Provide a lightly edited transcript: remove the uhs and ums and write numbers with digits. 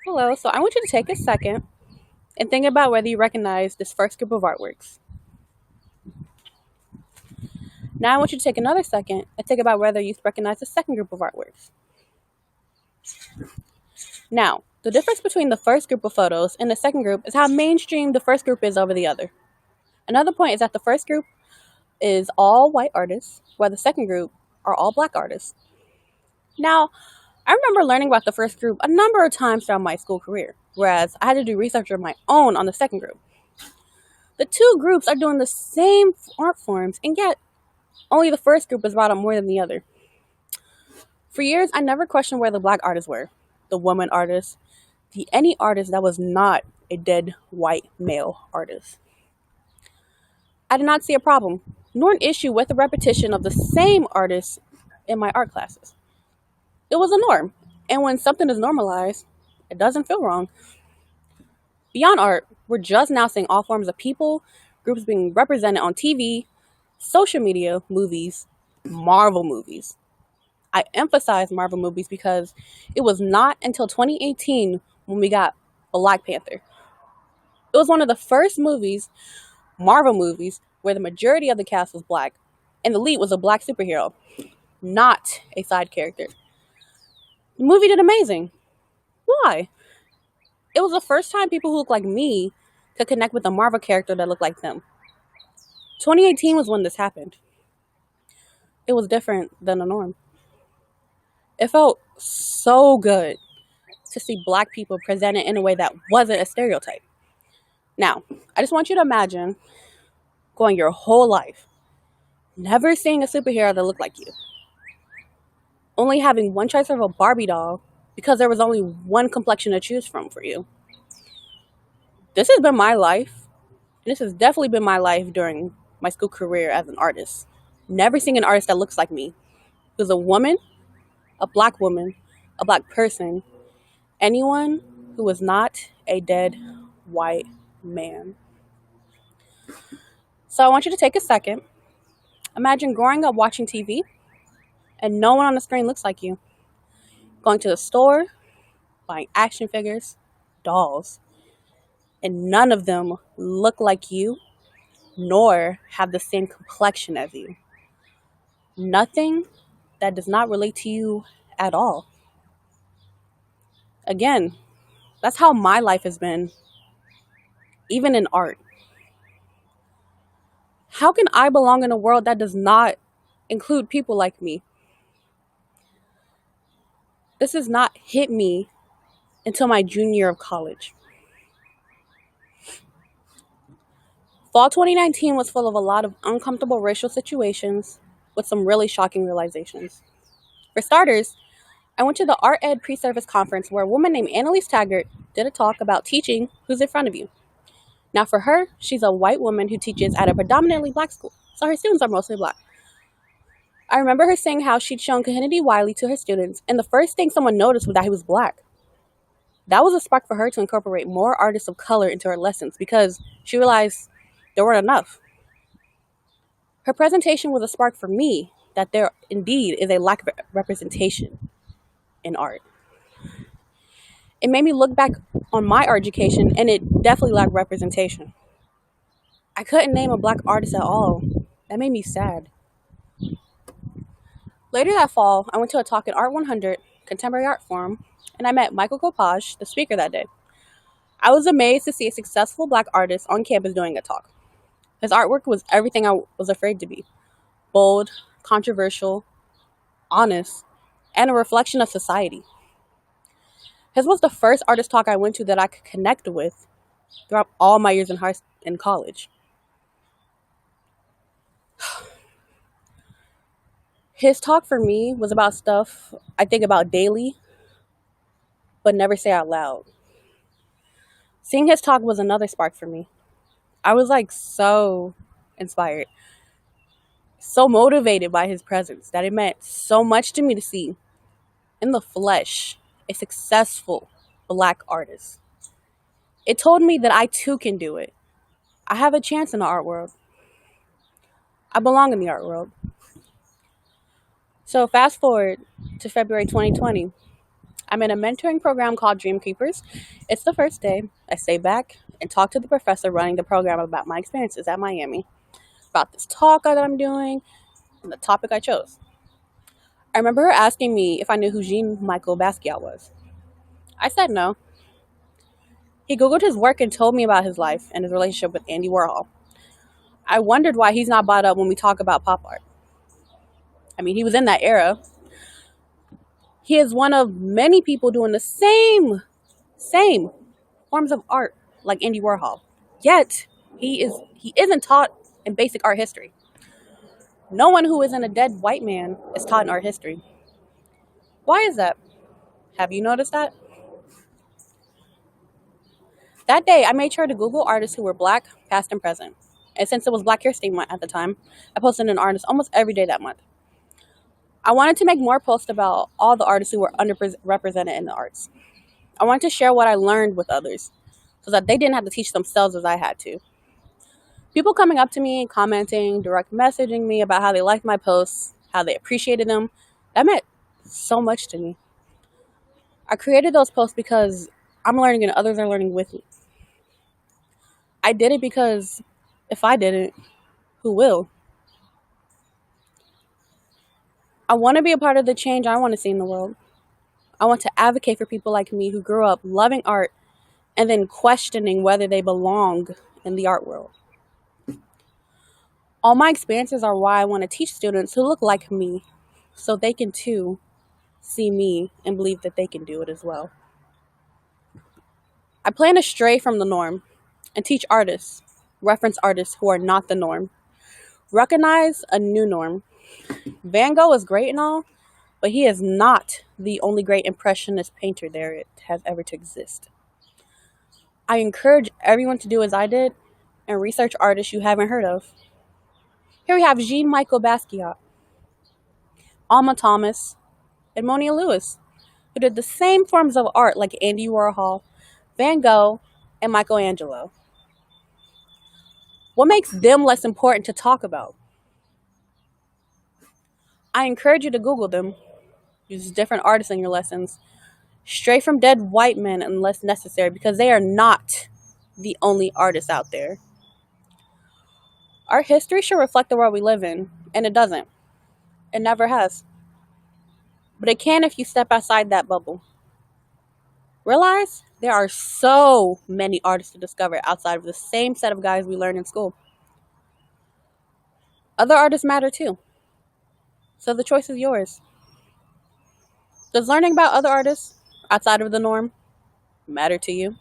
Hello, so I want you to take a second and think about whether you recognize this first group of artworks. Now I want you to take another second and think about whether you recognize the second group of artworks. Now, the difference between the first group of photos and the second group is how mainstream the first group is over the other. Another point is that the first group is all white artists, while the second group are all black artists. Now, I remember learning about the first group a number of times throughout my school career, whereas I had to do research of my own on the second group. The two groups are doing the same art forms, and yet only the first group is brought up more than the other. For years, I never questioned where the black artists were, the woman artists, any artist that was not a dead white male artist. I did not see a problem, nor an issue with the repetition of the same artists in my art classes. It was a norm, and when something is normalized, it doesn't feel wrong. Beyond art, we're just now seeing all forms of people, groups being represented on TV, social media, movies, Marvel movies. I emphasize Marvel movies because it was not until 2018 when we got Black Panther. It was one of the first movies, Marvel movies, where the majority of the cast was black, and the lead was a black superhero, not a side character. The movie did amazing. Why? It was the first time people who looked like me could connect with a Marvel character that looked like them. 2018 was when this happened. It was different than the norm. It felt so good to see black people presented in a way that wasn't a stereotype. Now, I just want you to imagine going your whole life, never seeing a superhero that looked like you, only having one choice of a Barbie doll because there was only one complexion to choose from for you. This has been my life, and this has definitely been my life during my school career as an artist. Never seeing an artist that looks like me. Who's a woman, a black woman, a black person, anyone who was not a dead white man. So I want you to take a second. Imagine growing up watching TV and no one on the screen looks like you. Going to the store, buying action figures, dolls, and none of them look like you nor have the same complexion as you. Nothing that does not relate to you at all. Again, that's how my life has been, even in art. How can I belong in a world that does not include people like me? This has not hit me until my junior year of college. Fall 2019 was full of a lot of uncomfortable racial situations with some really shocking realizations. For starters, I went to the Art Ed pre-service conference where a woman named Annalise Taggart did a talk about teaching who's in front of you. Now for her, she's a white woman who teaches at a predominantly black school, so her students are mostly black. I remember her saying how she'd shown Kennedy Wiley to her students, and the first thing someone noticed was that he was black. That was a spark for her to incorporate more artists of color into her lessons because she realized there weren't enough. Her presentation was a spark for me that there indeed is a lack of representation in art. It made me look back on my art education, and it definitely lacked representation. I couldn't name a black artist at all. That made me sad. Later that fall, I went to a talk at Art 100 Contemporary Art Forum, and I met Michael Kopaj, the speaker that day. I was amazed to see a successful black artist on campus doing a talk. His artwork was everything I was afraid to be: bold, controversial, honest, and a reflection of society. His was the first artist talk I went to that I could connect with throughout all my years in college. His talk for me was about stuff I think about daily, but never say out loud. Seeing his talk was another spark for me. I was so inspired, so motivated by his presence that it meant so much to me to see in the flesh a successful black artist. It told me that I too can do it. I have a chance in the art world. I belong in the art world. So fast forward to February 2020. I'm in a mentoring program called Dream Keepers. It's the first day. I stay back and talk to the professor running the program about my experiences at Miami, about this talk that I'm doing, and the topic I chose. I remember her asking me if I knew who Jean-Michel Basquiat was. I said no. He Googled his work and told me about his life and his relationship with Andy Warhol. I wondered why he's not brought up when we talk about pop art. I mean, he was in that era. He is one of many people doing the same forms of art like Andy Warhol. Yet, he isn't taught in basic art history. No one who isn't a dead white man is taught in art history. Why is that? Have you noticed that? That day, I made sure to Google artists who were black, past, and present. And since it was Black History Month at the time, I posted an artist almost every day that month. I wanted to make more posts about all the artists who were underrepresented in the arts. I wanted to share what I learned with others so that they didn't have to teach themselves as I had to. People coming up to me, commenting, direct messaging me about how they liked my posts, how they appreciated them, that meant so much to me. I created those posts because I'm learning and others are learning with me. I did it because if I didn't, who will? I want to be a part of the change I want to see in the world. I want to advocate for people like me who grew up loving art and then questioning whether they belong in the art world. All my experiences are why I want to teach students who look like me so they can too see me and believe that they can do it as well. I plan to stray from the norm and teach artists, reference artists who are not the norm. Recognize a new norm. Van Gogh is great and all, but he is not the only great impressionist painter there has ever to exist. I encourage everyone to do as I did and research artists you haven't heard of. Here we have Jean-Michel Basquiat, Alma Thomas, and Mona Lewis, who did the same forms of art like Andy Warhol, Van Gogh, and Michelangelo. What makes them less important to talk about? I encourage you to Google them. Use different artists in your lessons. Stray from dead white men unless necessary, because they are not the only artists out there. Our history should reflect the world we live in, and it doesn't. It never has. But it can if you step outside that bubble. Realize there are so many artists to discover outside of the same set of guys we learn in school. Other artists matter too. So the choice is yours. Does learning about other artists outside of the norm matter to you?